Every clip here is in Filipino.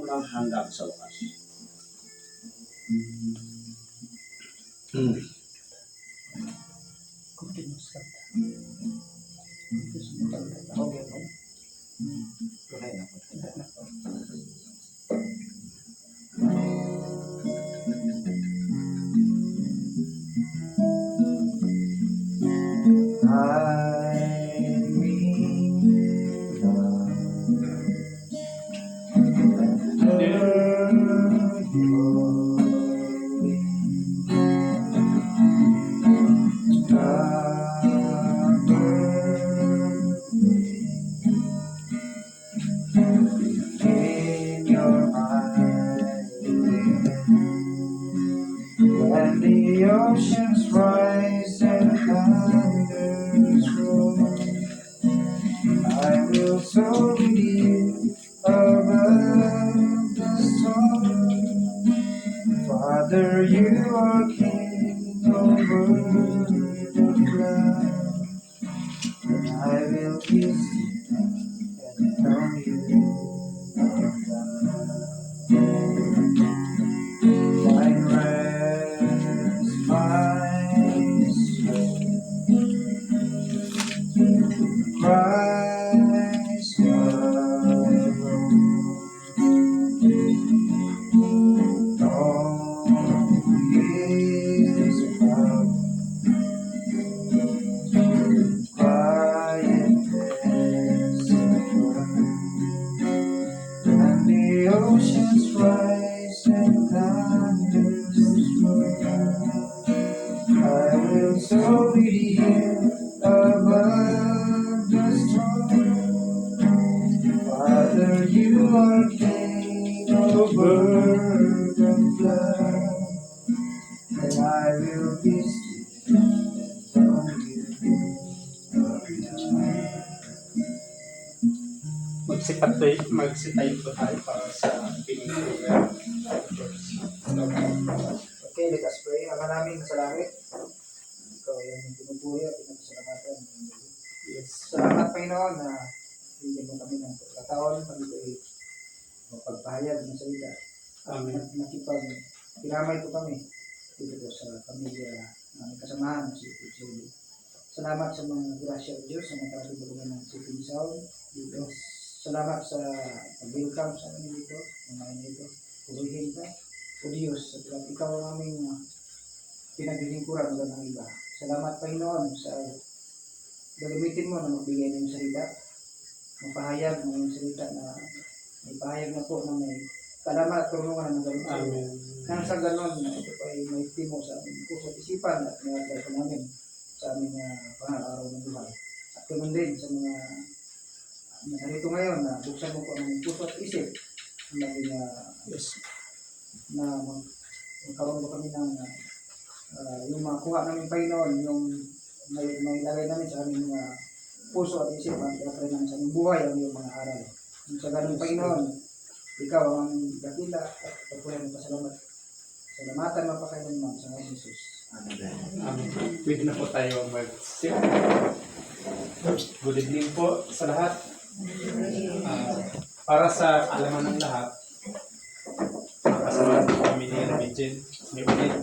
mo lang hanggang sa wakas. When the oceans rise and thunders roll, I will soar with you above the storm. Father, you are king over the flood, and I will be still and know you are God. Find rest, my soul, Christ alone. All is power, quietness and the oceans rise and thunders roll. I will soar with you above the storm. Father, you are king over the flood, and I will be still and know you are God. Magsitayo po tayo para sa pinag-prayer. Okay, let us pray. Ama namin sa langit, ikaw ay aming pinupuri at pinapasalamatan. Yes. Salamat, Panginoon, na bigyan mo kami ng pagkataon, kami ko ay mapagpahayag ng salita. Amen. At pinamay ko kami dito po sa pamilya na kasamahan ng City Chili. Salamat sa mga grasya ng Diyos sa nakatulungan ng City Sound dito. Salamat sa pag-welcome sa amin dito, mga dito. Purihin ka, O Diyos, at ikaw ang aming pinaglilingkuran ng ng iba. Salamat, Panginoon, sa gagamitin mo na magbigay ng salita, mapahayag ng salita na may pahayag na po na may kalaman at tulungan ng gano'n. Amen. Nang sa gano'n, ito po ay may timo sa aming puso at isipan at nilagay ko namin sa aming pang-araw ng buhay. At gano'n din sa mga narito ngayon na buksan mo po ang aming puso at isip na magkaroon ba kami ng yung makuha namin Panginoon, yung may lagay namin sa aming puso at isip at ilagay namin sa aming buhay ang iyong mga aral. Sa ganun Panginoon, ikaw ang dakila at pagpunan ng pasalamat. Salamatan mapakailanman sa mga Jesus. Amen. Pwede na po tayo mag-sit. Good evening po sa lahat. Para sa alaman ng lahat, kasama po kami ni Ramidjen, ni Ulit.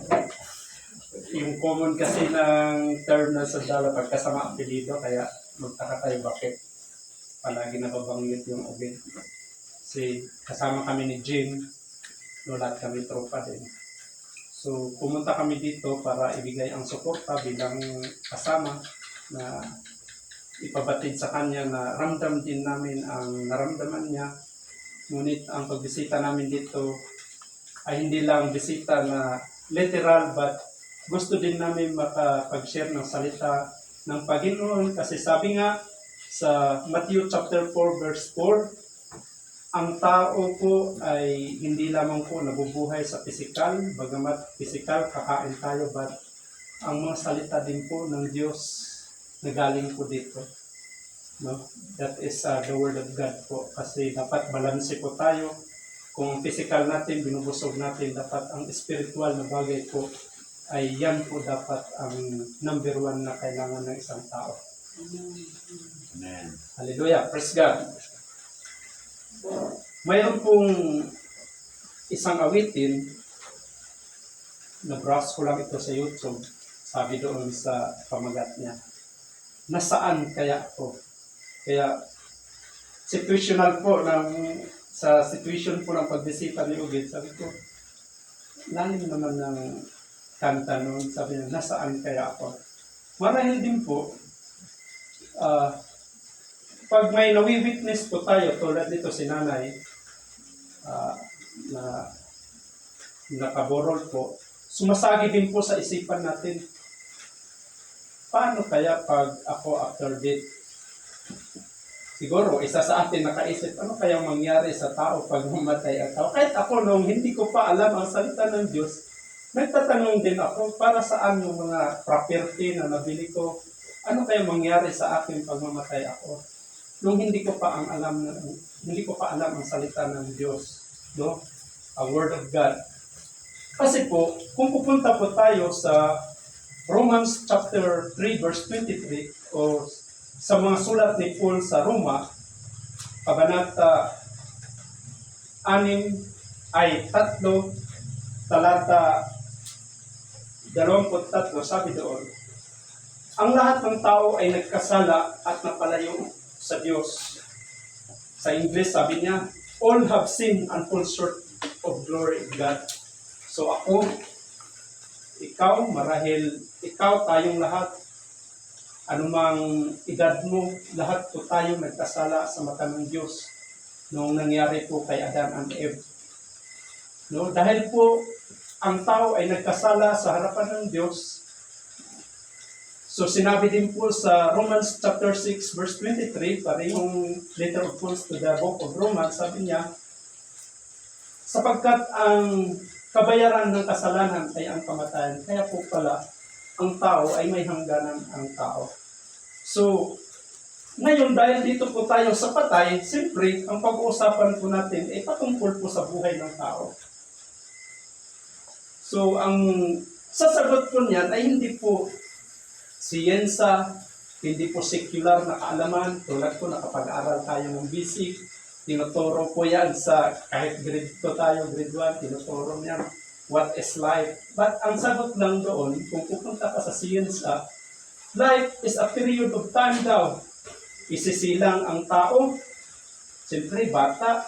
Yung common kasi ng term na sandala pagkasama apelido, kaya magtaka tayo bakit palagi nababanggit yung Ulit. Kasi kasama kami ni Jim, no, lahat kami tropa din. So pumunta kami dito para ibigay ang suporta bilang kasama na ipabatid sa kanya na ramdam din namin ang naramdaman niya. Ngunit ang pagbisita namin dito ay hindi lang bisita na literal, but gusto din namin makapag-share ng salita ng Panginoon. Kasi sabi nga sa Matthew chapter 4 verse 4, ang tao po ay hindi lamang po nabubuhay sa pisikal, bagamat pisikal kakain tayo, but ang mga salita din po ng Diyos na galing po dito. No? That is the Word of God po. Kasi dapat balanse po tayo. Kung physical natin, binubusog natin, dapat ang spiritual na bagay po ay yan po dapat ang number one na kailangan ng isang tao. Amen. Hallelujah. Praise God. Mayroon pong isang awitin, nabras ko lang ito sa YouTube, sabi doon sa pamagat niya, nasaan kaya ako? Kaya, situational po sa situation po ng pagbisita ni Ugit, sabi ko, lalim naman ng kanta noon, sabi niya, nasaan kaya ako? Marahil din po, pag may nawi-witness po tayo, tulad nito si nanay, na nakaborol po, sumasagi din po sa isipan natin, paano kaya pag ako after death? Siguro, isa sa atin nakaisip, ano kaya mangyari sa tao pag mamatay ang tao? Kahit ako nung hindi ko pa alam ang salita ng Diyos, nagtatanong din ako, para saan yung mga property na nabili ko? Ano kaya mangyari sa akin pag mamatay ako? Nung hindi ko pa alam ang salita ng Diyos, no? A word of God. Kasi po, kung pupunta po tayo sa Romans chapter 3 verse 23 o sa mga sulat ni Paul sa Roma, kabanata 3, talata 23, sabi doon, ang lahat ng tao ay nagkasala at napalayo sa Diyos. Sa English, sabi niya, all have sinned and fall short of glory of God. So ako, ikaw, marahil ikaw, tayong lahat, anumang edad mo, lahat po tayo nagkasala sa mata ng Diyos noong nangyari po kay Adam and Eve. No? Dahil po, ang tao ay nagkasala sa harapan ng Diyos. So sinabi din po sa Romans chapter 6 verse 23, parehong letter of Paul to the book of Romans, sabi niya, sapagkat ang kabayaran ng kasalanan ay ang kamatayan, kaya po pala ang tao ay may hangganan ang tao. So, ngayon dahil dito po tayo sa patay, siyempre, ang pag-uusapan po natin ay patungkol po sa buhay ng tao. So, ang sasagot po niyan ay hindi po siyensa, hindi po secular na kaalaman, tulad po nakapag-aral tayo ng basic, tinuturo po yan sa kahit grade 2 tayo, grade 1, tinuturo niyan what is life. But ang sagot lang doon, kung pupunta ka sa siyensa, life is a period of time daw. Isisilang ang tao, siyempre bata,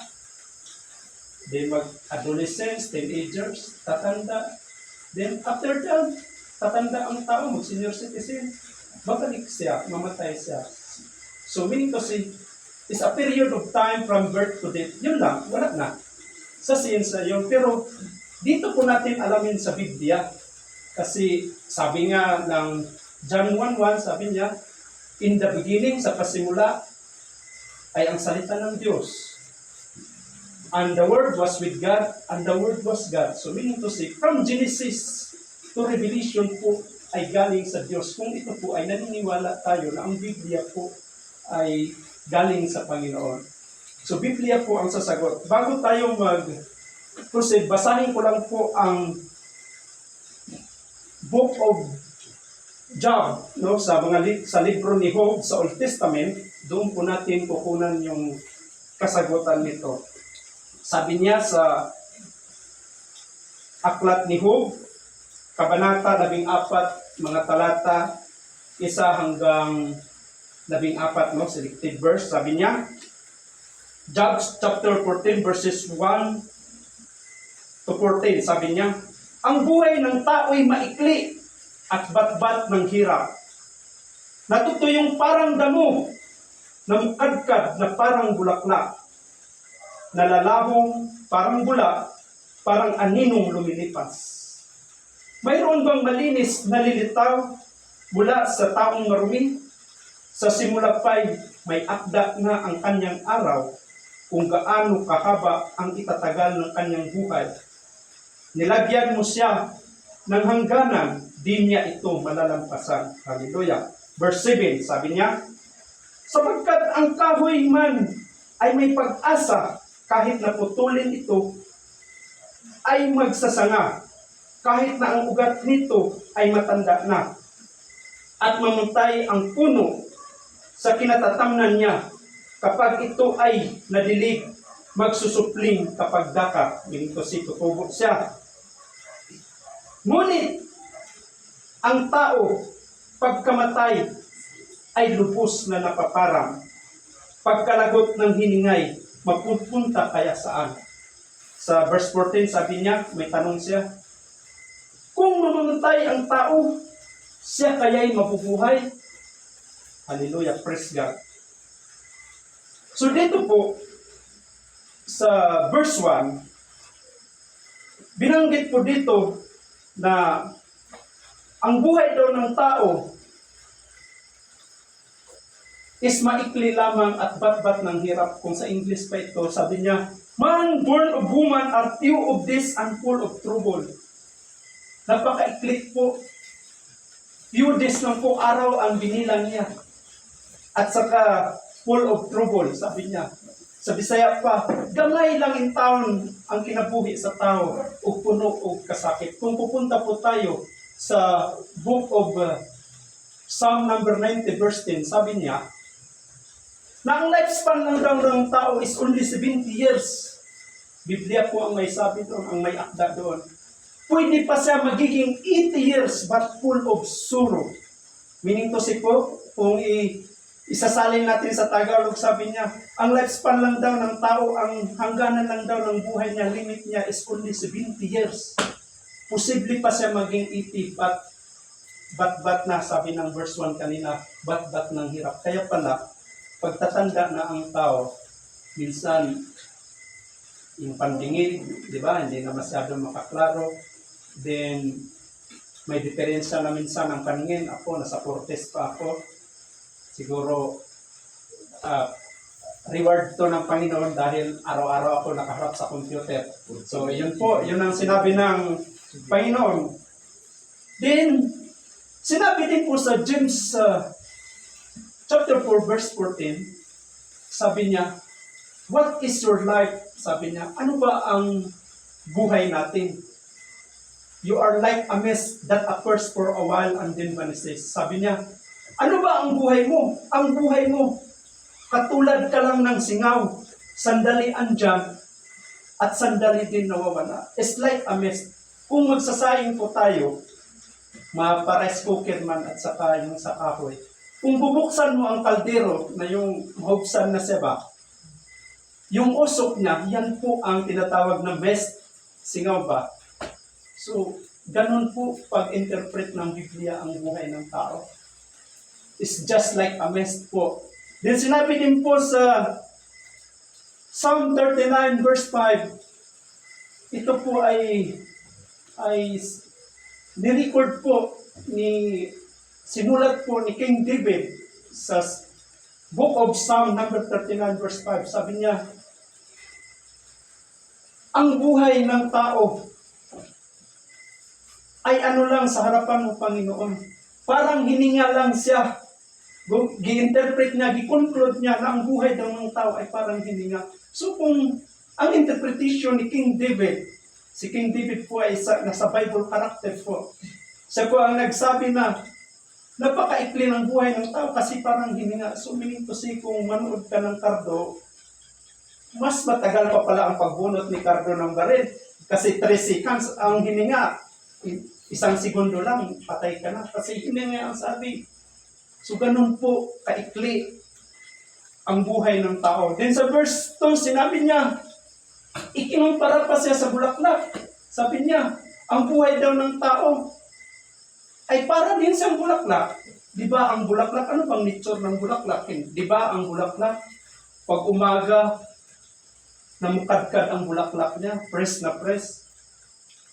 then mag-adolescents, teenagers, tatanda, then after that, tatanda ang tao, mag-senior citizen, babalik siya, mamatay siya. So meaning to say, is a period of time from birth to death. Yun lang, wala na. Sa siyensya yun. Pero dito po natin alamin sa Biblia. Kasi sabi nga ng John 1:1, sabi niya, in the beginning, sa pasimula, ay ang salita ng Diyos. And the Word was with God, and the Word was God. So meaning to say, from Genesis to Revelation po ay galing sa Diyos. Kung ito po ay naniniwala tayo na ang Biblia po ay galing sa Panginoon. So, Biblia po ang sasagot. Bago tayo mag-proceed, basahin ko lang po ang Book of Job, no, sa libro ni Job sa Old Testament. Doon po natin kukunan yung kasagutan nito. Sabi niya sa aklat ni Job, kabanata 14, mga talata 1 hanggang 14, no, selected verse, sabi niya, Job chapter 14 verses 1 to 14, sabi niya, ang buhay ng tao'y maikli at batbat ng hirap. Natutuyong parang damo, namukadkad na parang bulaklak, nalalabong parang bula, parang aninong lumilipas. Mayroon bang malinis na lilitaw mula sa taong marumi? Sa simula pa'y may akda na ang kanyang araw kung gaano kahaba ang itatagal ng kanyang buhay. Nilagyan mo siya ng hangganan, di niya ito malalampasan. Hallelujah. Verse 7, sabi niya, sapagkat ang kahoy man ay may pag-asa, kahit naputulin ito, ay magsasanga, kahit na ang ugat nito ay matanda na, at mamatay ang puno sa kinatatamnan niya kapag ito ay nadilig magsusupling kapag daka, meaning to say, tutubo siya. Ngunit, ang tao, pagkamatay, ay lubos na napaparang. Pagkalagot ng hiningay, mapupunta kaya saan? Sa verse 14, sabi niya, may tanong siya, kung mamamatay ang tao, siya kaya'y mabubuhay? Hallelujah, praise God. So dito po, sa verse 1, binanggit po dito na ang buhay daw ng tao is maikli lamang at bat-bat ng hirap. Kung sa English pa ito, sabi niya, man born of woman are few of this and full of trouble. Napakaikli po. Few days lang po araw ang binilang niya. At saka full of trouble, sabi niya. Sa Bisaya pa, gamay lang in taon ang kinabuhi sa tao o puno o kasakit. Kung pupunta po tayo sa book of Psalm number 90 verse 10, sabi niya, na ang lifespan lang daw ng tao is only 70 years. Biblia po ang may sabi doon, ang may akda doon. Pwede pa siya magiging 80 years but full of sorrow. Meaning to say po, kung isasalin natin sa Tagalog, sabi niya, ang lifespan lang daw ng tao, ang hangganan lang daw ng buhay niya, limit niya is only 70 years. Posible pa siya maging 80 but na, sabi ng verse 1 kanina, but ng hirap. Kaya pala, pagtatanda na ang tao, minsan, yung pandingin, di ba, hindi na masyado makaklaro. Then, may diferensya na minsan ang paningin. Ako, nasa 40s pa ako. Siguro, reward to ng Panginoon dahil araw-araw ako nakaharap sa computer. So, yun po, yun ang sinabi ng Panginoon. Then, sinabi din po sa James chapter 4, verse 14, sabi niya, what is your life? Sabi niya, ano ba ang buhay natin? You are like a mist that appears for a while and then vanishes. Sabi niya, ano ba ang buhay mo? Ang buhay mo, katulad ka lang ng singaw, sandali andyan, at sandali din nawawala. It's like a mist. Kung magsasayang po tayo, mga rice cooker man at saka yung sa kahoy, kung bubuksan mo ang kaldero na yung mahubsan na seba, yung usok niya, yan po ang tinatawag na mist, singaw ba? So, ganun po pag-interpret ng Biblia ang buhay ng tao. It's just like a mist po. Then sinabi din po sa Psalm 39 verse 5, ito po ay ni-record po sinulat po ni King David sa book of Psalm number 39 verse 5. Sabi niya, ang buhay ng tao ay ano lang sa harapan ng Panginoon. Parang hininga lang siya. Gi-interpret niya, gi-conclude niya na ang buhay daw ng tao ay parang hininga. So kung ang interpretation ni King David, si King David po ay nasa Bible character po. Siya po ang nagsabi na napakaikli ng buhay ng tao kasi parang hininga. So meaning to say, kung manood ka ng kardo, mas matagal pa pala ang pagbunot ni kardo ng baril. Kasi 3 seconds ang hininga. 1 segundo lang, patay ka na. Kasi hininga ang sabi. So ganun po kaikli ang buhay ng tao. Then sa verse 2, sinabi niya, ikinumpara pa siya sa bulaklak. Sabi niya, ang buhay daw ng tao ay para din siyang bulaklak. Di ba ang bulaklak, ano bang nature ng bulaklak? Di ba ang bulaklak, pag umaga, namukadkad ang bulaklak niya, press na press.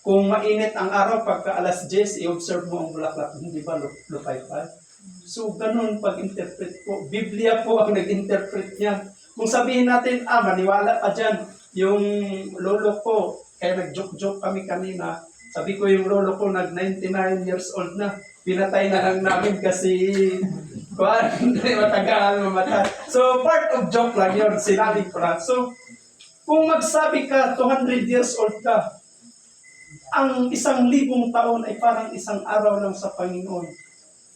Kung mainit ang araw, pagka alas 10, i-observe mo ang bulaklak, hindi ba lupay-pay? So, ganun pag-interpret po. Biblia po ang nag-interpret niyan. Kung sabihin natin, maniwala ka dyan, yung lolo ko, kaya nag-joke-joke kami kanina, sabi ko yung lolo ko, nag-99 years old na, pinatay na lang namin kasi, matagal mamatay. So, part of joke lang yun, sinabi ko na. So, kung magsabi ka, 200 years old ka, ang 1,000 taon ay parang isang araw lang sa Panginoon.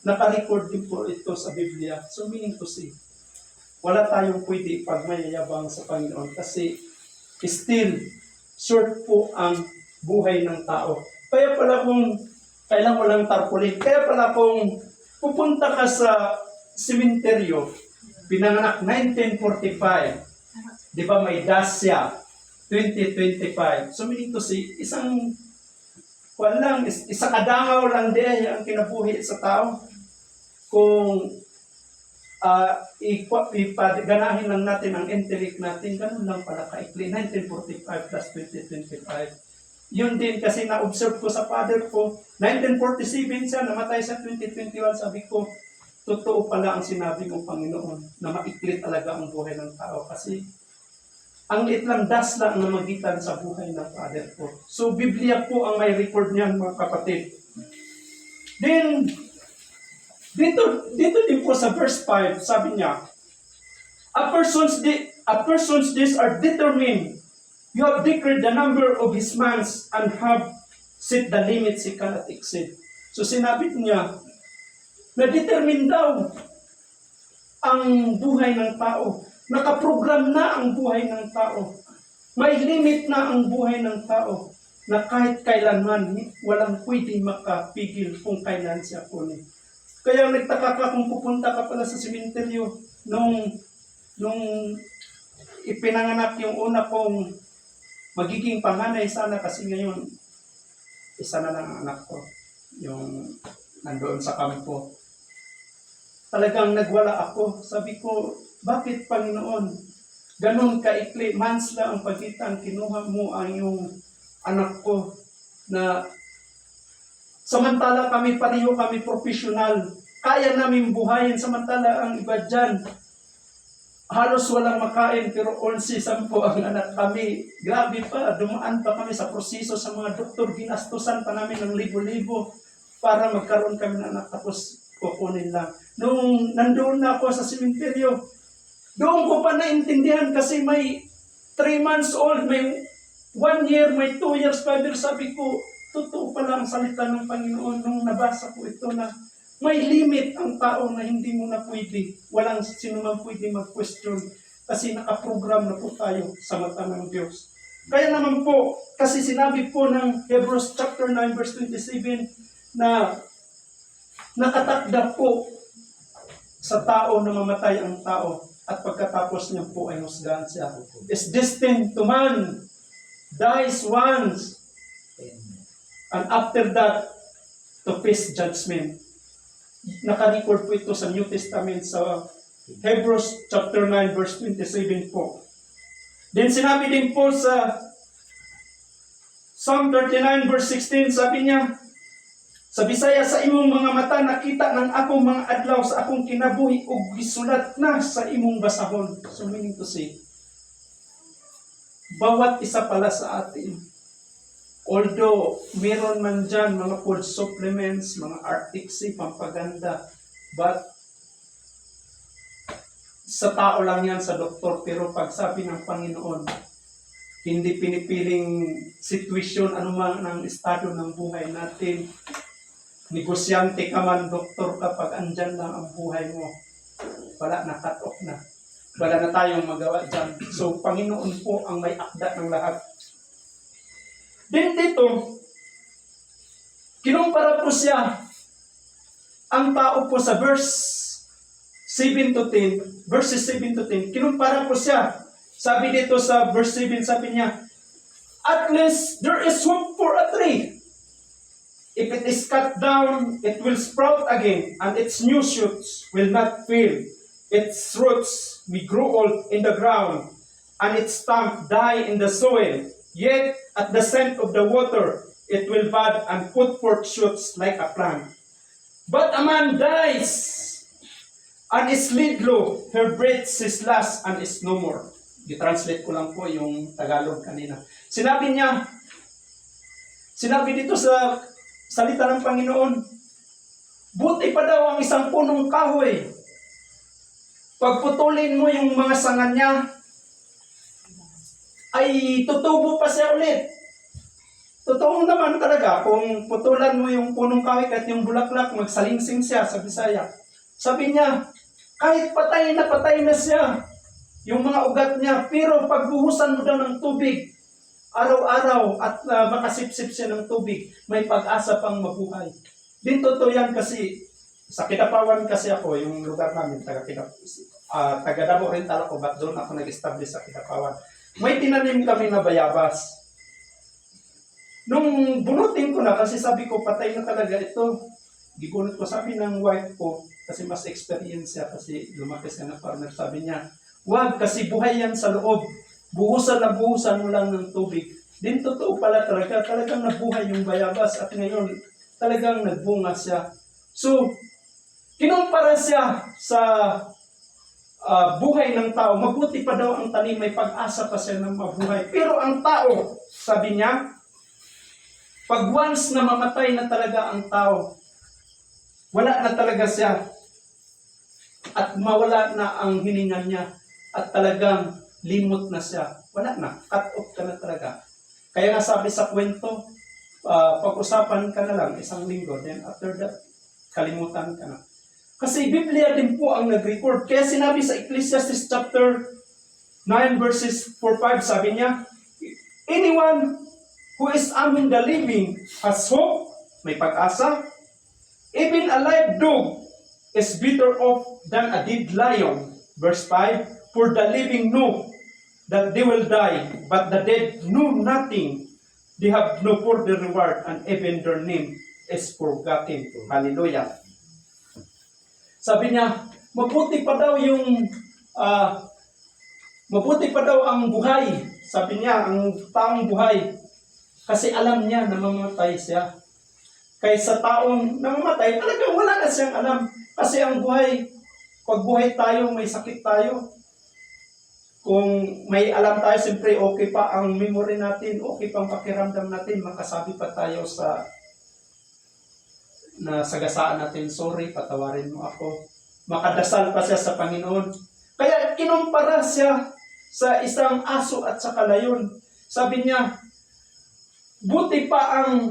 Naka-record din po ito sa Biblia. So meaning to say, wala tayong pwede pag mayayabang sa Panginoon kasi still short po ang buhay ng tao. Kaya pala kung kailan walang tarpaulin, kaya pala kung pupunta ka sa sementeryo, pinanganak 1945, di ba may dasya 2025. So meaning to say, isa kadangaw lang din ang kinabuhi sa tao. Kung ipaganahin lang natin ang intellect natin, ganun lang pala kaikli, 1945 plus 2025. Yun din kasi na-observe ko sa father ko, 1947 siya, namatay sa 2021, sabi ko, totoo pala ang sinabi ng Panginoon na maikli talaga ang buhay ng tao kasi ang liit lang das lang ang namagitan sa buhay ng father ko. So, Biblia po ang may record niyan, mga kapatid. Then, dito din po sa verse 5, sabi niya, a person's days are determined. You have decreed the number of his months and have set the limits he cannot exceed. So, sinabi niya, na-determine daw ang buhay ng tao. Nakaprogram na ang buhay ng tao. May limit na ang buhay ng tao na kahit kailanman walang pwede makapigil kung kailan siya kunin. Kaya nagtaka ka kung pupunta ka pala sa sementeryo nung ipinanganak yung una kong magiging panganay sana kasi ngayon isa na lang ang anak ko yung nandoon sa kampo. Talagang nagwala ako. Sabi ko, bakit Panginoon? Ganon kaikli, months lang ang pagitan, kinuha mo ang yung anak ko na samantala pareho kami profesional. Kaya namin buhayin, samantala ang iba dyan. Halos walang makain, pero 11-10 ang anak kami. Grabe pa, dumaan pa kami sa proseso sa mga doktor. Ginastusan pa namin ng libo-libo para magkaroon kami ng anak. Tapos kukunin lang. Nung nandoon na ako sa sementeryo, doon ko pa naintindihan kasi may 3 months old, may 1 year, may 2 years, 5 years. Sabi ko, totoo pala ang salita ng Panginoon nung nabasa ko ito na may limit ang tao na hindi mo na pwede. Walang sino man pwede mag-question kasi nakaprogram na po tayo sa mata ng Diyos. Kaya naman po, kasi sinabi po ng Hebrews chapter 9 verse 27 na nakatakda po sa tao na mamatay ang tao at pagkatapos niya po ay husgahan siya. Is destined to man, dies once, and after that, to face judgment. Naka-record po ito sa New Testament sa Hebrews chapter 9 verse 27 po. Then sinabi din po sa Psalm 39 verse 16, sabi niya, sa Bisaya, sa imong mga mata nakita ng akong mga adlaw sa akong kinabuhi ug gisulat na sa imong basahon. So meaning to say, bawat isa pala sa atin, although meron man dyan mga food supplements, mga articsy, pampaganda, but sa tao lang yan, sa doktor, pero pag sabi ng Panginoon, hindi pinipiling sitwasyon, anuman ang estado ng buhay natin, negosyante ka man, doktor ka, pag andyan lang ang buhay mo, wala na, cut off na. Wala na tayong magawa dyan. So, Panginoon po ang may akda ng lahat. Then dito, kinumpara po siya, ang tao po sa verse 7 to 10, verses 7 to 10, kinumpara po siya. Sabi dito sa verse 7, sabi niya, at least there is hope for a tree. If it is cut down, it will sprout again, and its new shoots will not fail. Its roots may grow old in the ground, and its stump die in the soil. Yet, at the scent of the water, it will bud and put forth shoots like a plant. But a man dies, and is laid low. Her breath is last and is no more. I-translate ko lang po yung Tagalog kanina. Sinabi dito sa salita ng Panginoon, buti pa daw ang isang punong kahoy. Pagputulin mo yung mga sanga niya, ay tutubo pa siya ulit. Totoo naman talaga, kung putulan mo yung punong kahoy kahit yung bulaklak, magsalingsing siya sa Bisaya. Sabi niya, kahit patay na siya, yung mga ugat niya. Pero pagbuhusan mo daw ng tubig, araw-araw at makasipsip siya ng tubig, may pag-asa pang mabuhay. Din totoo yan kasi sa Kidapawan kasi ako, yung lugar namin, taga Davao Oriental ako, but doon ako nag-establish sa Kidapawan. May tinanim kami na bayabas. Nung bunutin ko na, kasi sabi ko, patay na talaga ito. Gibunot ko, sabi ng wife ko, kasi mas experience siya, kasi lumaki siya na farmer, sabi niya, wag, kasi buhay yan sa loob. Buhusan na buhusan mo lang ng tubig. Din totoo pala talaga, talagang nabuhay yung bayabas at ngayon talagang nagbunga siya. So, kinumpara siya sa buhay ng tao. Mabuti pa daw ang tanim, may pag-asa pa siya ng mabuhay. Pero ang tao, sabi niya, pag once na mamatay na talaga ang tao, wala na talaga siya at mawala na ang hininga niya at talagang limot na siya. Wala na. Cut off ka na talaga. Kaya nga sabi sa kwento, pag-usapan ka na lang isang linggo, then after that, kalimutan ka na. Kasi Biblia din po ang nag-record. Kaya sinabi sa Ecclesiastes chapter 9 verses 4-5, sabi niya, anyone who is among the living has hope, may pag-asa. Even a live dog is better off than a dead lion. Verse 5, for the living know that they will die, but the dead know nothing. They have no further reward, and even their name is forgotten. Hallelujah. Sabi niya, mabuti pa daw ang buhay. Sabi niya, ang taong buhay. Kasi alam niya na mamamatay siya. Kaysa taong namamatay, talagang wala na siyang alam. Kasi ang buhay, pag buhay tayo, may sakit tayo. Kung may alam tayo, siyempre okay pa ang memory natin, okay pang pakiramdam natin, makasabi pa tayo sa nasagasaan natin, sorry, patawarin mo ako. Makadasal pa siya sa Panginoon. Kaya kinumpara siya sa isang aso at sa layon. Sabi niya, buti pa ang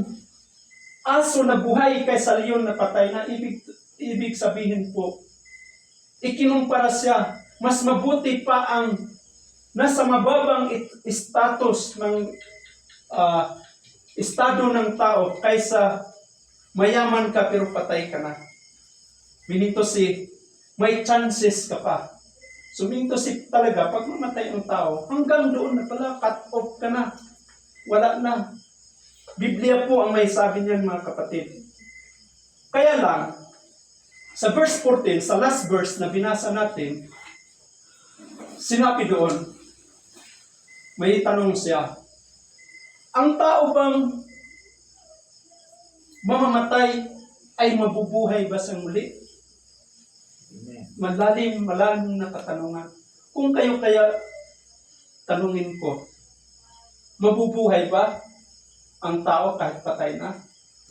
aso na buhay kaysa leon na patay na. Ibig sabihin po, ikinumpara siya, mas mabuti pa ang nasa mababang status ng estado ng tao kaysa mayaman ka pero patay ka na. Minito si may chances ka pa. So minito si talaga pag mamatay ang tao, hanggang doon na pala, cut off ka na. Wala na. Biblia po ang may sabi niyan, mga kapatid. Kaya lang, sa verse 14, sa last verse na binasa natin, sinabi doon, may tanong siya, ang tao bang mamamatay ay mabubuhay ba sa muli? Malalim na katanungan. Kung kayo kaya tanungin ko, mabubuhay ba ang tao kahit patay na?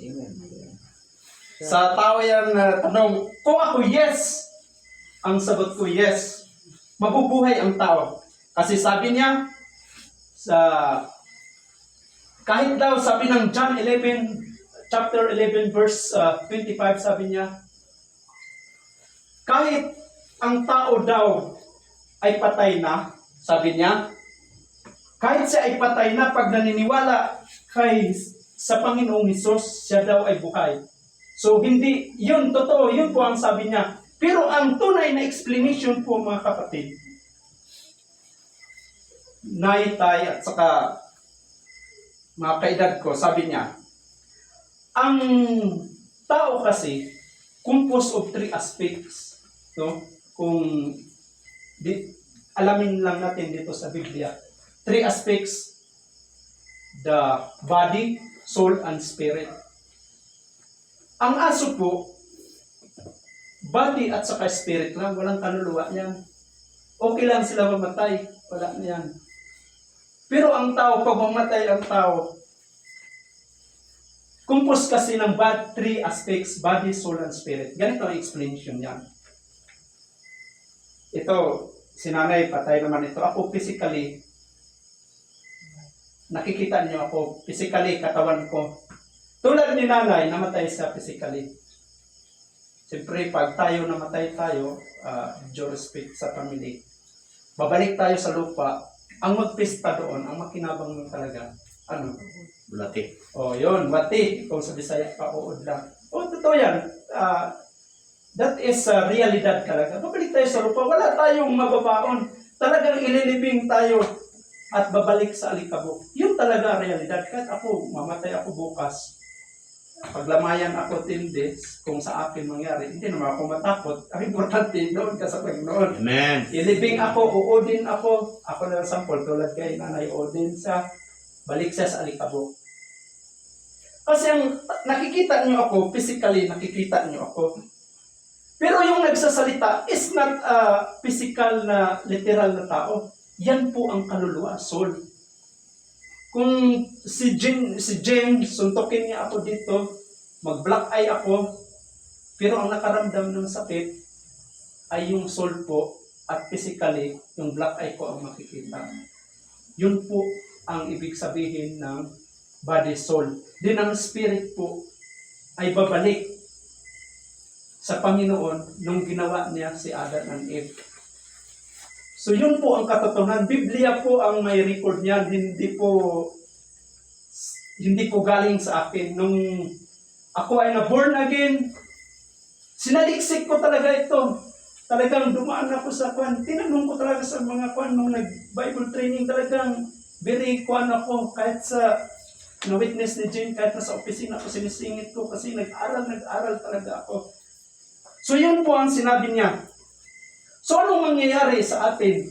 Amen. Sa tao yan na tanong, kung ako yes, ang sagot ko yes. Mabubuhay ang tao. Kasi sabi niya, kahit daw sabi ng John 11, chapter 11 verse 25, sabi niya, kahit ang tao daw ay patay na, sabi niya, kahit siya ay patay na, pag naniniwala sa Panginoong Hesus, siya daw ay buhay. So hindi, yun totoo, yun po ang sabi niya. Pero ang tunay na explanation po, mga kapatid, naitay at saka mga kaedad ko, sabi niya, ang tao kasi, composed of three aspects. No? Kung alamin lang natin dito sa Biblia, three aspects, the body, soul, and spirit. Ang aso po, body at saka spirit lang, walang kanuluwa niyan. Okay lang sila mamatay, wala na yan. Pero ang tao, pag mamatay ang tao, composed kasi ng three aspects, body, soul, and spirit. Ganito ang explanation niyan. Ito, si nanay, patay naman ito. Ako physically, nakikita niyo ako, physically, katawan ko. Tulad ni nanay, namatay siya physically. Siyempre, pag tayo namatay tayo, due respect sa family. babalik tayo sa lupa, ang magpista doon, ang makinabang mo talaga, ano? Bulati. Oh, yun, wati. Kung sa Bisaya pa, uod lang. Oh, totoo yan. That is realidad talaga. Babalik tayo sa lupa. Wala tayong mababaon. Talagang ililibing tayo at babalik sa alikabok. Yun talaga realidad. Kahit ako, mamatay ako bukas. Paglamayan ako 10 days, kung sa akin mangyari, hindi naman ako matakot. Ang importante doon ka sa Panginoon. Amen. Ilibing ako, uudin ako. Ako na sample, tulad kay Nanay Odin sa balik siya sa alikabok. Kasi ang nakikita niyo ako, physically nakikita niyo ako. Pero yung nagsasalita is not physical na literal na tao. Yan po ang kaluluwa, soul. Kung si Jane, suntukin niya ako dito, mag-black eye ako, pero ang nakaramdam ng sakit ay yung soul po at physically, yung black eye ko ang makikita. Yun po ang ibig sabihin ng body, soul. Din ang spirit po ay babalik sa Panginoon nung ginawa niya si Adam and Eve. So yun po ang katotohanan. Biblia po ang may record niyan, hindi po galing sa akin. Nung ako ay na-born again, sinaliksik ko talaga ito. Talagang dumaan ako sa kwan. Tinanong ko talaga sa mga kwan nung nag-Bible training, talagang very kwan ako. Kahit sa na-witness ni Jane, kahit sa opisina ko, sinisingit ko kasi nag-aral talaga ako. So yun po ang sinabi niya. So anong mangyayari sa atin?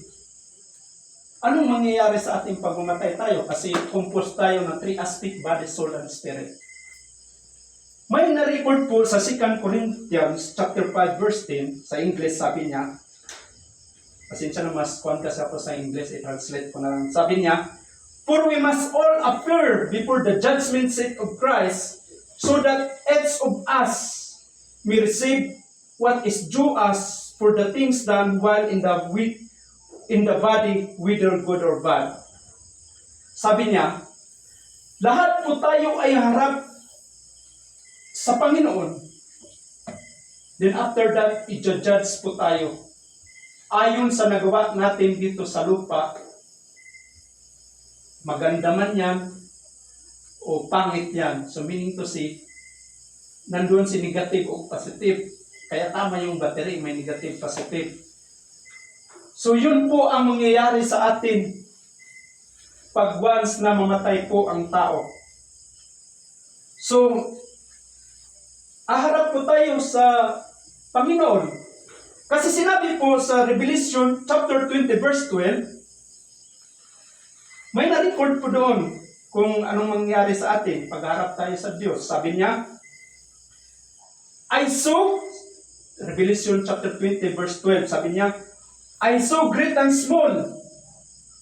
Anong mangyayari sa ating pag mamatay tayo? Kasi composed tayo ng 3 aspect, body, soul, and spirit. May na-record po sa 2 Corinthians chapter 5 verse 10, sa English sabi niya, pasensya na mas kuwan kasi ako sa English, i-translate ko na lang. Sabi niya, "For we must all appear before the judgment seat of Christ, so that each of us may receive what is due us for the things done while in the body, whether good or bad." Sabi niya, lahat po tayo ay harap sa Panginoon. Then after that, i-judge po tayo. Ayon sa nagawa natin dito sa lupa, maganda man yan, o pangit yan. So meaning to say, nandun si negative o positive. Kaya tama yung battery, may negative, positive. So yun po ang mangyayari sa atin pag once na mamatay po ang tao. So, aharap po tayo sa Panginoon. Kasi sinabi po sa Revelation chapter 20 verse 12, may na-record po doon kung anong mangyayari sa atin pag harap tayo sa Diyos. Sabi niya, I saw, Revelation chapter 20 verse 12, sabi niya, I saw great and small.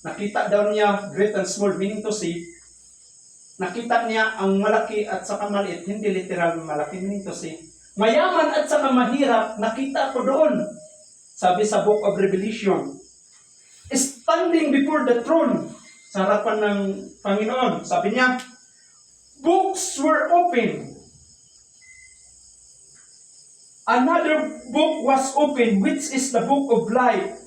Nakita daw niya great and small, meaning to say, nakita niya ang malaki at saka maliit, hindi literal malaki, meaning to say, mayaman at saka mahirap, nakita ko doon. Sabi sa Book of Revelation, standing before the throne, sa harapan ng Panginoon, sabi niya, books were opened. Another book was opened, which is the book of life.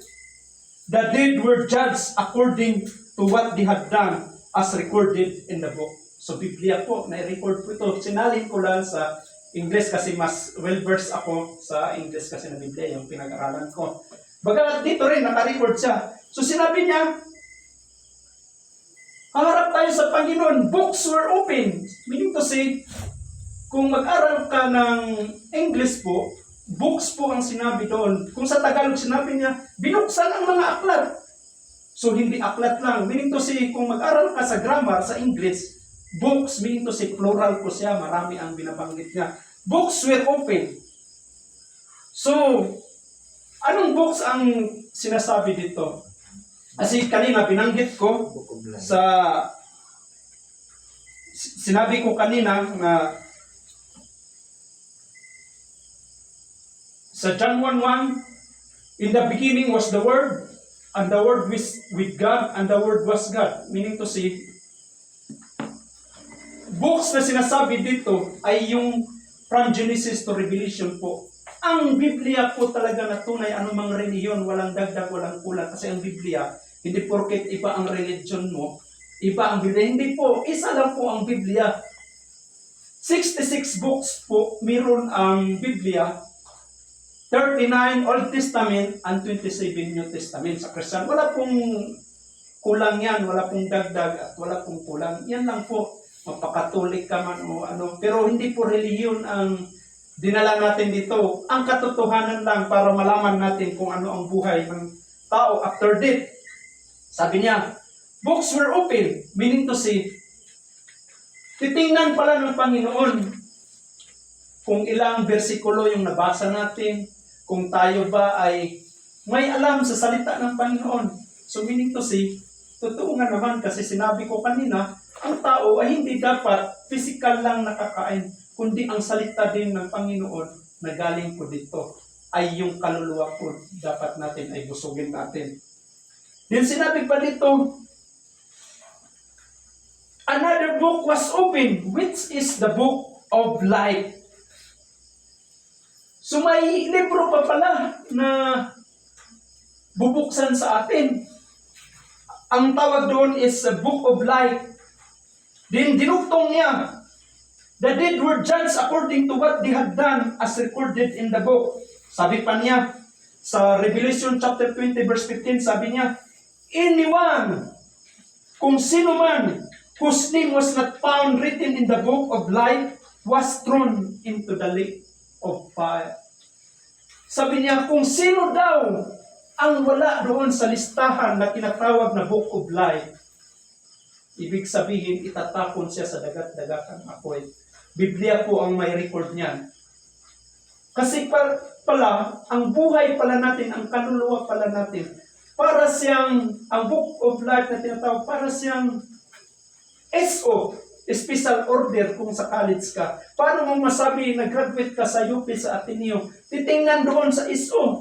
The dead were judged according to what they had done, as recorded in the book. So, Biblia po, na-record po ito. Sinalin ko lang sa English kasi mas well-versed ako sa English kasi na Biblia, yung pinag-aralan ko. Baga dito rin, naka-record siya. So, sinabi niya, haharap tayo sa Panginoon, books were opened. Meaning to say, kung mag-aral ka ng English po, books po ang sinabi doon. Kung sa Tagalog sinabi niya, binuksan ang mga aklat. So, hindi aklat lang. Meaning to say, kung mag-aral ka sa grammar, sa English, books, meaning to say, plural po siya, marami ang binabanggit niya. Books were open. So, anong books ang sinasabi dito? Kasi kanina, binanggit ko sa, sinabi ko kanina na sa John 1:1, in the beginning was the Word, and the Word was with God, and the Word was God. Meaning to say, books na sinasabi dito ay yung from Genesis to Revelation po. Ang Biblia po talaga na tunay, anumang reliyon, walang dagdag, walang kulang. Kasi ang Biblia, hindi porket iba ang religion mo, iba ang Biblia. Hindi po, isa lang po ang Biblia. 66 books po, meron ang Biblia, 39 Old Testament and 27 New Testament sa Christian. Wala pong kulang yan, wala pong dagdag at wala pong kulang. Yan lang po, mapakatulik ka man o ano. Pero hindi po reliyon ang dinala natin dito. Ang katotohanan lang para malaman natin kung ano ang buhay ng tao after death. Sabi niya, books were open, meaning to say, titingnan pala ng Panginoon kung ilang bersikulo yung nabasa natin, kung tayo ba ay may alam sa salita ng Panginoon. So meaning to say, totoo nga naman kasi sinabi ko kanina, ang tao ay hindi dapat physical lang nakakain, kundi ang salita din ng Panginoon na galing po dito ay yung kaluluwa po dapat natin ay busugin natin. Then sinabi pa dito, another book was opened, which is the book of life. So may libro pa pala na bubuksan sa atin. Ang tawag doon is the book of life. Then dinugtong niya, the dead were judged according to what they had done as recorded in the book. Sabi pa niya, sa Revelation chapter 20 verse 15, sabi niya, anyone, kung sino man, whose name was not found written in the book of life, was thrown into the lake of fire. Sabi niya, kung sino daw ang wala doon sa listahan na tinatawag na book of life, ibig sabihin, itatapon siya sa dagat-dagatang apoy. Biblia po ang may record niyan. Kasi pala, ang buhay pala natin, ang kaluluwa pala natin, para siyang, ang book of life na tinatawag, para siyang SO, special order kung sa college ka. Paano mo masabi, nag-graduate ka sa UP, sa Ateneo? Titingnan doon sa SO.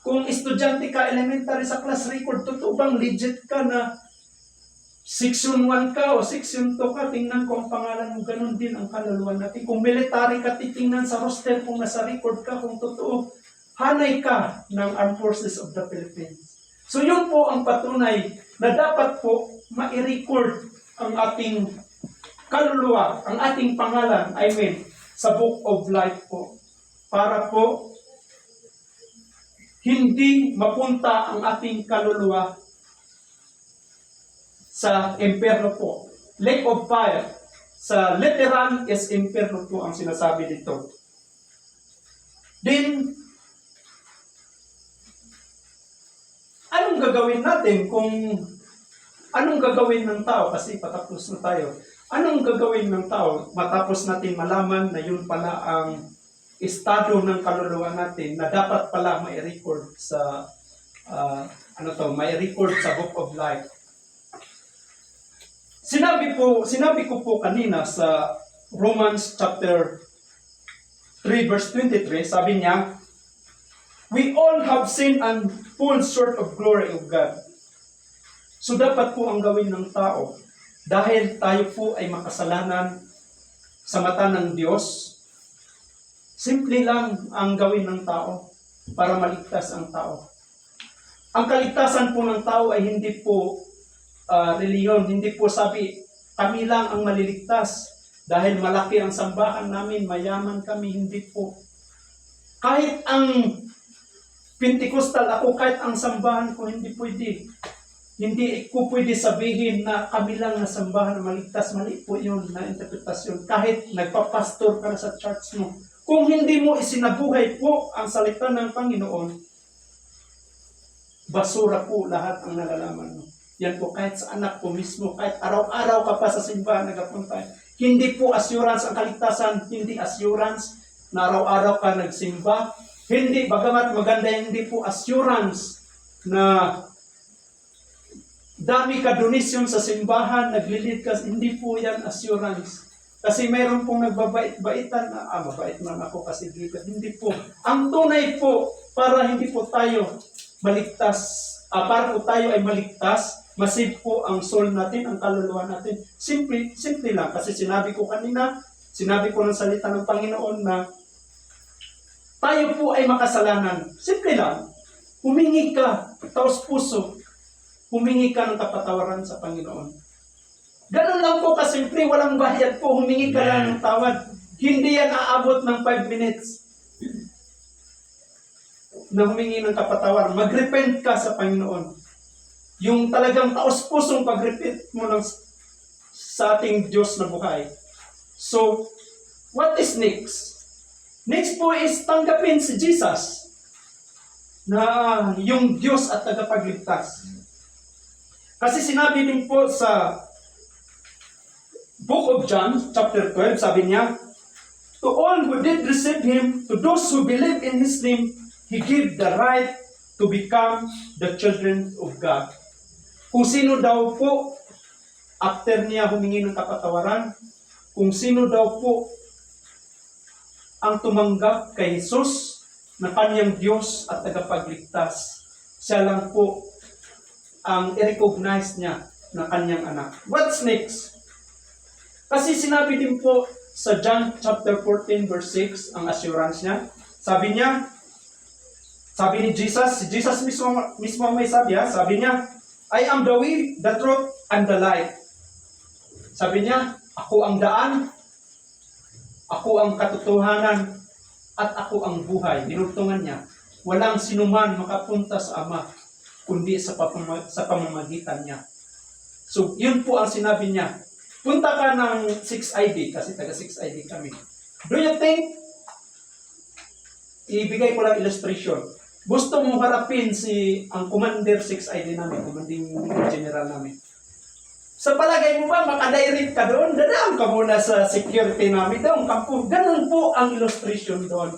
Kung estudyante ka, elementary sa class record, totoo bang legit ka na Section 1 ka o Section 2 ka, tingnan ko ang pangalan mo, ganun din ang kaluluwa natin. Kung military ka, titingnan sa roster kung nasa record ka, kung totoo, hanay ka ng Armed Forces of the Philippines. So yun po ang patunay na dapat po ma-record ang ating kaluluwa, ang ating pangalan, sa Book of Life po. Para po, hindi mapunta ang ating kaluluwa sa impyerno po. Lake of fire. Sa literal is impyerno po ang sinasabi dito. Then, anong gagawin natin anong gagawin ng tao? Kasi patapos na tayo. Anong gagawin ng tao matapos natin malaman na yun pala ang estado ng kaluluwa natin na dapat pala may record sa may record sa Book of Life. Sinabi ko po kanina sa Romans chapter 3 verse 23, sabi niya, we all have sinned and fall short of glory of God. So dapat po ang gawin ng tao, dahil tayo po ay makasalanan sa mata ng Diyos, simple lang ang gawin ng tao para maligtas ang tao. Ang kaligtasan po ng tao ay hindi po reliyon, hindi po sabi kami lang ang maliligtas dahil malaki ang sambahan namin, mayaman kami, hindi po. Kahit ang Pentecostal ako, kahit ang sambahan ko, hindi pwede. Hindi ko pwede sabihin na kami lang na sambahan na maligtas. Mali po yun na interpretasyon. Kahit nagpapastor ka na sa church mo. Kung hindi mo isinabuhay po ang salita ng Panginoon, basura po lahat ang nalalaman mo. Yan po kahit sa anak ko mismo, kahit araw-araw ka pa sa simbahan nagapunta. Hindi po assurance ang kaligtasan, hindi assurance na araw-araw ka nagsimba. Hindi, bagamat maganda, hindi po assurance na dami ka donation sa simbahan, naglilid ka, hindi po yan assurance. Kasi mayroon pong nagbabait-baitan na, mabait man ako kasi dito. Hindi po. Ang tunay po, para hindi po tayo maligtas, para po tayo ay maligtas, masave po ang soul natin, ang kaluluwa natin. Simple lang. Kasi sinabi ko kanina, sinabi ko ng salita ng Panginoon na tayo po ay makasalanan. Simple lang, humingi ka, taos puso, humingi ka ng kapatawaran sa Panginoon. Ganun lang po kasimple, walang bayad po, humingi ka lang ng tawad. Hindi yan aabot ng 5 minutes na humingi ng kapatawaran. Mag-repent ka sa Panginoon. Yung talagang taos-pusong pag-repent mo sa ating Diyos na buhay. So, what is next? Next po is tanggapin si Jesus na yung Diyos at tagapagligtas. Kasi sinabi din po sa Book of John, chapter 12, sabi niya, to all who did receive Him, to those who believe in His name, He gave the right to become the children of God. Kung sino daw po, after niya humingi ng kapatawaran, kung sino daw po ang tumanggap kay Jesus na kanyang Diyos at tagapagligtas, siya lang po ang i-recognize niya na kanyang anak. What's next? Kasi sinabi din po sa John chapter 14 verse 6 ang assurance niya. Sabi ni Jesus, si Jesus mismo may sabi niya, I am the way, the truth, and the life. Sabi niya, ako ang daan, ako ang katotohanan, at ako ang buhay. Dinugtungan niya, walang sinuman makapunta sa Ama, kundi sa pamamagitan niya. So, yun po ang sinabi niya. Punta ka ng 6ID, kasi taga 6ID kami. Do you think, ibigay ko lang illustration, gusto mong harapin ang Commander 6ID namin, Commanding General namin. Sa palagay mo ba, makadirect ka doon? Dadaan ka muna sa security namin doon, kampo. Ganun po ang illustration doon.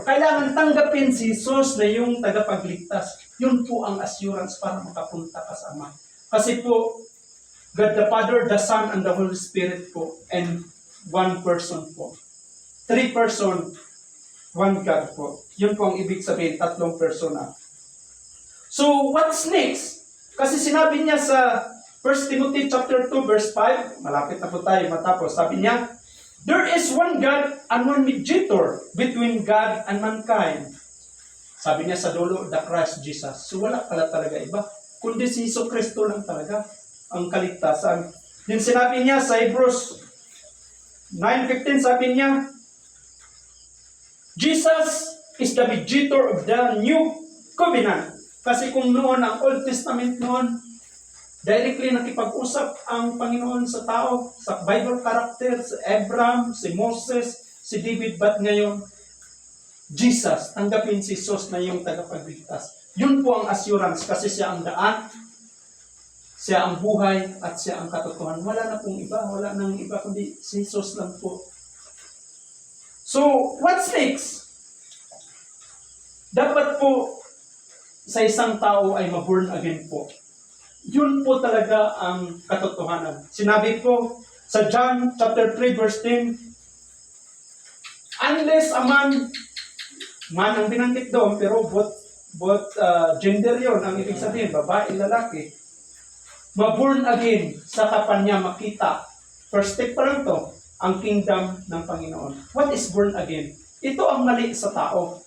Kailangan tanggapin si Jesus na yung tagapagligtas. Yun po ang assurance para makapunta ka sa Ama. Kasi po, God the Father, the Son, and the Holy Spirit po, and one person po. 3 person, one God po. Yun po ang ibig sabihin, 3 persona. So, what's next? Kasi sinabi niya sa 1 Timothy chapter 2 verse 5, malapit na po tayo matapos. Sabi niya, there is one God and one mediator between God and mankind. Sabi niya sa dulo, the Christ Jesus. So, wala pala talaga iba. Kundi si Hesus Kristo lang talaga ang kaligtasan. Yung sinabi niya sa Hebrews 9:15, sabi niya, Jesus is the mediator of the new covenant. Kasi kung noon, ang Old Testament noon, directly nakipag-usap ang Panginoon sa tao, sa Bible character, si Abraham, si Moses, si David, but ngayon, Jesus, tanggapin si Jesus na yung tagapagligtas. Yun po ang assurance kasi siya ang daan, siya ang buhay, at siya ang katotohanan. Wala na pong iba, wala nang iba, kundi si Jesus lang po. So, what's next? Dapat po sa isang tao ay ma-born again po. Yun po talaga ang katotohanan. Sinabi po sa John chapter 3 verse 10, unless a man ang binanggit doon, pero both gender yon ang ibig sabihin, babae, lalaki, ma-born again, saka pa niya makita. First step pa lang to, ang kingdom ng Panginoon. What is born again? Ito ang mali sa tao.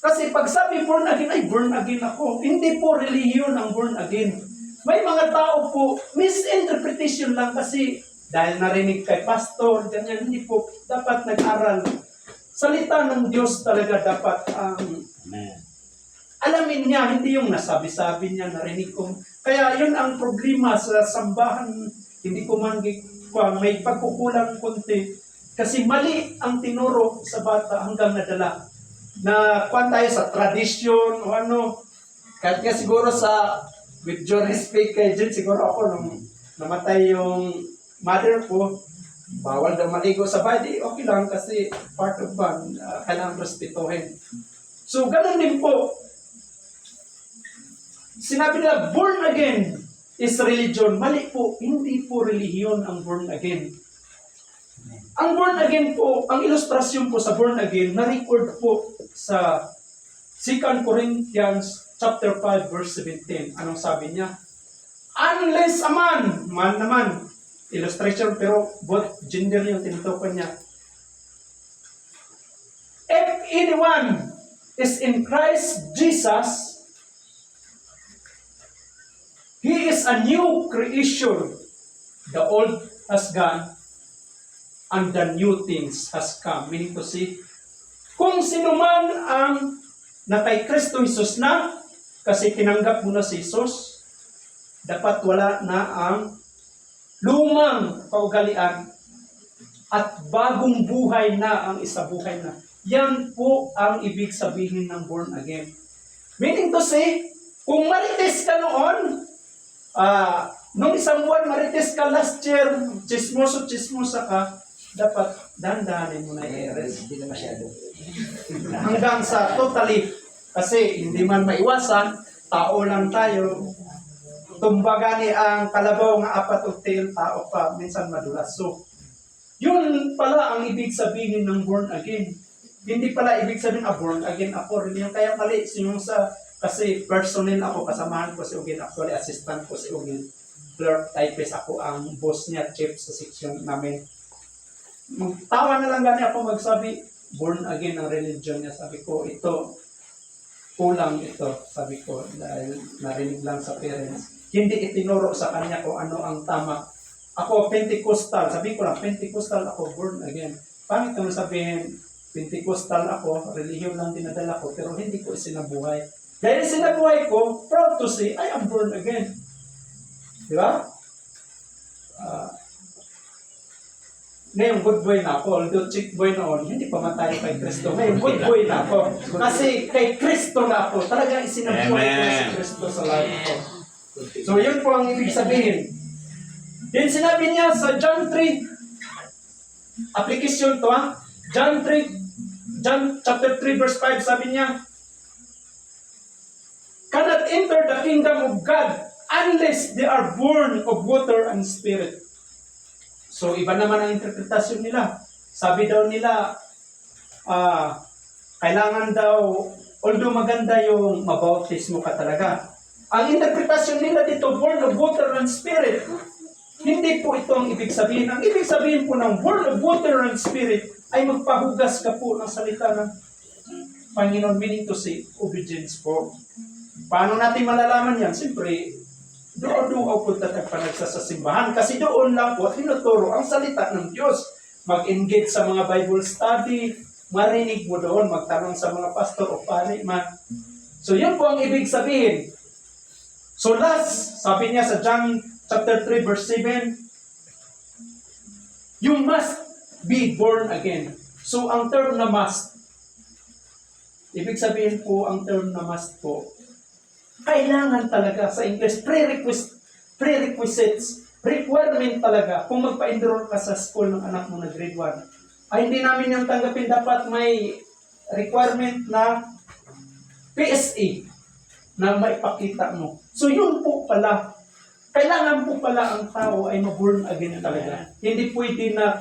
Kasi pag sabi born again, ay born again ako. Hindi po relihiyon ang born again. May mga tao po, misinterpretation lang kasi dahil narinig kay pastor, ganyan, hindi po dapat nag-aral. Salita ng Diyos talaga dapat alamin niya, hindi yung nasabi-sabi niya, narinig ko. Kaya yun ang problema sa sambahan, hindi ko man may pagkukulang konti. Kasi mali ang tinuro sa bata hanggang nadala. Na kuwan tayo sa tradisyon o ano. Kahit nga siguro with due respect kay Jen, siguro ako nung namatay yung mother ko, bawal daw maligo sa body, okay lang kasi part of kailangan respetuhin. So, ganun din po. Sinabi nila, born again is religion. Mali po, hindi po relihiyon ang born again. Ang born again po, ang ilustrasyon po sa born again, na-record po sa 2 Corinthians chapter 5 verse 17. Anong sabi niya? Unless a man naman, illustration pero both gender yung tinutukoy niya. If anyone is in Christ Jesus, he is a new creation. The old has gone, and the new things has come. Meaning to say, kung sino man ang na kay Kristo Jesus na, kasi tinanggap mo na si Jesus, dapat wala na ang lumang kaugalian at bagong buhay na ang isabuhay na. Yan po ang ibig sabihin ng born again. Meaning to say, kung marites ka noon, nung isang buwan marites ka last year, chismosa ka, dapat dandanin mo na i-rest. Hindi na masyado. Hanggang sa totally, kasi hindi man maiwasan, tao lang tayo. Tumbaga ni ang kalabaw nga apat o tail, tao pa, minsan madulas. So, yun pala ang ibig sabihin ng born again. Hindi pala ibig sabihin, born again ako. Yung kaya mali, yung sa, kasi personnel ako, kasamahan ko si Ugin, actually assistant ko si Ugin. Clerk, typist ako, ang boss niya, chief sa section namin. Tawa na lang gani ako magsabi, born again ang religion niya. Sabi ko, ito, kulang ito, sabi ko, dahil narinig lang sa parents. Hindi itinuro sa kanya kung ano ang tama. Ako, Pentecostal, sabi ko lang, Pentecostal ako, born again. Pangit naman sabihin, Pentecostal ako, relihiyon lang dinadala ko, pero hindi ko isinabuhay. Dahil sinabuhay ko, proud to say, I am born again. Di ba? Ngayon, good boy na ako. Although chick boy noon, hindi pa man tayo kay Kristo. Ngayon, good boy na ako. Kasi kay Kristo na ako. Talagang isinabuhay ko si Kristo sa life ko. So, yun po ang ibig sabihin. Then sinabi niya sa John 3, application to John chapter 3 verse 5, sabi niya, cannot enter the kingdom of God unless they are born of water and spirit. So, iba naman ang interpretasyon nila. Sabi daw nila, kailangan daw, although maganda yung mabautismo ka talaga, ang interpretasyon nila dito, born of water and spirit, hindi po ito ang ibig sabihin. Ang ibig sabihin po ng born of water and spirit ay magpahugas ka po ng salita ng Panginoon, meaning to say, obedience po. Paano natin malalaman yan? Siyempre, doon po tatag sa simbahan. Kasi doon lang po tinuturo ang salita ng Diyos. Mag-engage sa mga Bible study, marinig mo doon, magtanong sa mga pastor o pari man. So yun po ang ibig sabihin. So last, sabi niya sa John chapter 3 verse 7, you must be born again. So ang term na must, ibig sabihin po ang term na must po, kailangan talaga sa English, prerequisites, requirement talaga. Kung magpa-enroll ka sa school ng anak mo na grade 1, ay hindi namin yung tanggapin, dapat may requirement na PSA na maipakita mo. So yun po pala, kailangan po pala ang tao ay ma-born again talaga. Hindi pwede na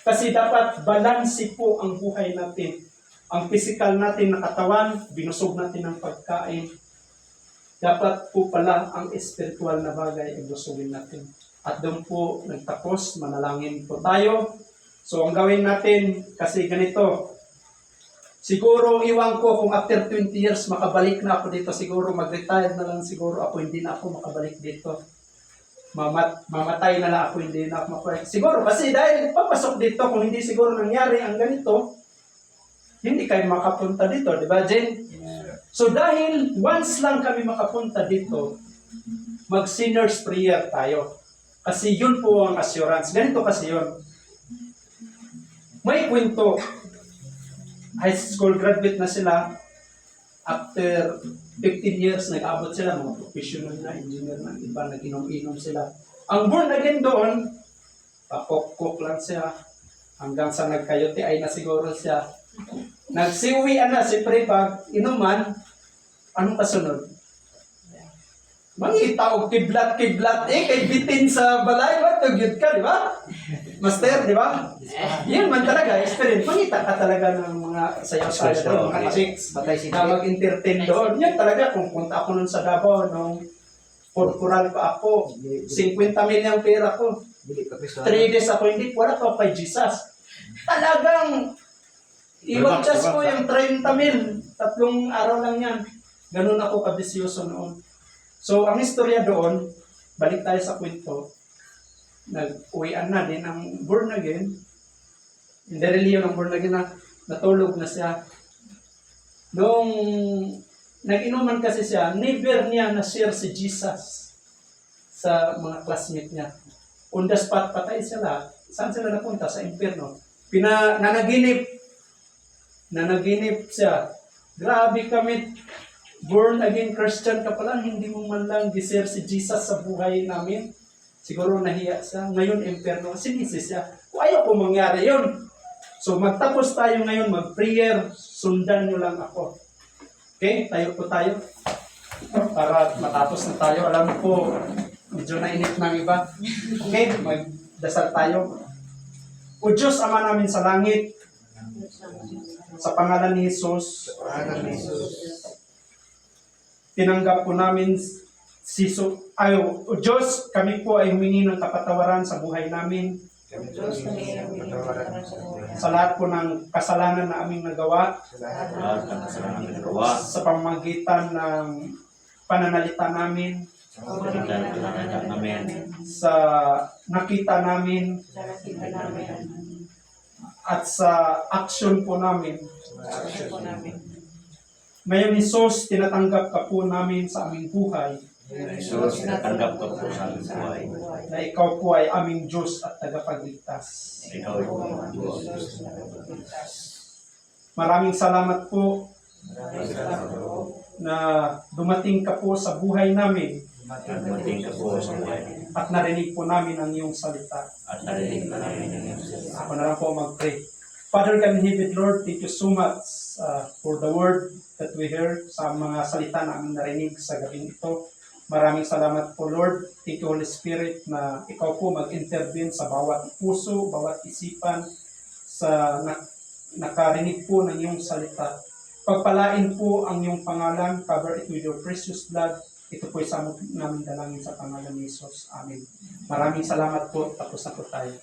kasi dapat balanse po ang buhay natin. Ang physical natin na katawan, binusog natin ng pagkain, dapat po pala ang spiritual na bagay ay busugin natin. At doon po nagtapos, manalangin po tayo. So ang gawin natin, kasi ganito, siguro iwan ko kung after 20 years makabalik na ako dito, siguro mag-retire na lang siguro ako, hindi na ako makabalik dito. Mamatay na lang ako, hindi na ako makabalik. Siguro kasi dahil papasok dito, kung hindi siguro nangyari ang ganito, hindi kayo makapunta dito, di ba Jen? So dahil once lang kami makapunta dito, mag-sinner's prayer tayo. Kasi yun po ang assurance. Ganito kasi yun. May kwento. High school graduate na sila. After 15 years, nag-abot sila. Mga professional na engineer na iba. Nag-inom-inom sila. Ang born again doon, pakok-kok lang siya. Hanggang sa nagkayote ay na siguro siya. Nagsiuwian na, siyempre pag inuman, anong kasunod? Mangita o kiblat-kiblat kay bitin sa balay, matugyod ka, di ba? Master, di ba? Yan man talaga, experience. Mangita ka talaga ng mga sayaw-sayaw doon, mga chicks, na mag-entertain doon. Yan talaga, kung punta ako nun sa Davao, nung corporal pa ako, 50 million pera ko. 3 days ako, hindi, wala pa kay Jesus. Talagang Iwag just ko yung 30,000. 3 araw lang yan. Ganun ako kabisyoso noon. So, ang istorya doon, balik tayo sa kwento. Nag-uwian na din ang born again. Hindi reliyon ang born again na natulog na siya. Noong nag-inuman kasi siya, never niya na-share si Jesus sa mga classmate niya. On the spot, patay sila. Saan sila napunta? Sa impyerno. Nanaginip siya. Grabe kami. Born again Christian ka pala, hindi mo man lang share si Jesus sa buhay namin. Siguro nahiya siya. Ngayon, impyerno. Sinisi siya. Kung ayaw ko mangyari yun. So, magtapos tayo ngayon, mag-prayer. Sundan nyo lang ako. Okay? Tayo po tayo. Para matapos na tayo. Alam ko, medyo nainit ng iba. Okay? Magdasal tayo. O Diyos, Ama namin sa langit, sa pangalan ni Jesus, tinanggap po namin o Diyos, kami po ay humingi ng kapatawaran sa buhay namin. Sa lahat po ng kasalanan na aming nagawa, sa pamamagitan ng pananalita namin, sa nakita namin, at sa action po namin. Ngayon, Jesus, tinatanggap ka po namin sa aming buhay. Jesus, tinatanggap ko po sa aming buhay. Na ikaw po ay aming Diyos at tagapagligtas. Ikaw ay aming Diyos. Maraming salamat po na dumating ka po sa buhay namin Dumating ka po sa buhay. at narinig po namin ang iyong salita. At narinig na namin ang iyong salita. Ako na lang po mag-pray. Father God in heaven, Lord, thank you so much for the word that we heard, sa mga salita na aming narinig sa gabing ito. Maraming salamat po, Lord. Thank you, Holy Spirit, na ikaw po mag-intervene sa bawat puso, bawat isipan, sa nakarinig po ng iyong salita. Pagpalain po ang iyong pangalan, cover it with your precious blood. Ito po isama namin dalangin sa pangalan ni Jesus. Amen. Maraming salamat po. Tapos na po tayo.